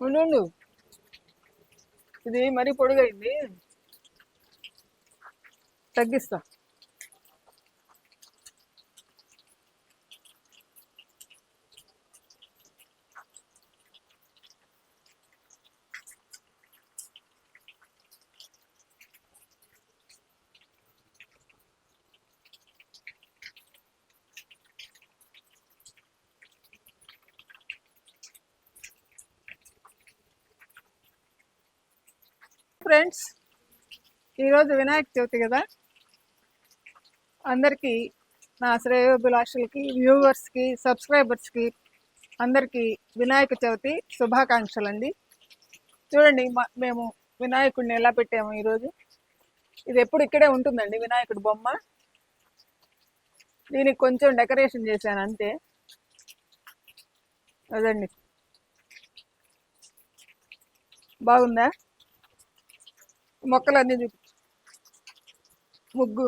ఉండు. ఇది మరీ పొడుగైంది, తగ్గిస్తా. ఫ్రెండ్స్, ఈరోజు వినాయక చవితి కదా, అందరికీ నా శ్రేయోభిలాషులకి, వ్యూవర్స్కి, సబ్స్క్రైబర్స్కి అందరికీ వినాయక చవితి శుభాకాంక్షలు అండి. చూడండి, మేము వినాయకుడిని ఎలా పెట్టాము ఈరోజు. ఇది ఎప్పుడు ఇక్కడే ఉంటుందండి వినాయకుడి బొమ్మ. దీనికి కొంచెం డెకరేషన్ చేశాను అంతే. అదండి, బాగుందా? మొక్కలన్నీ ముగ్గు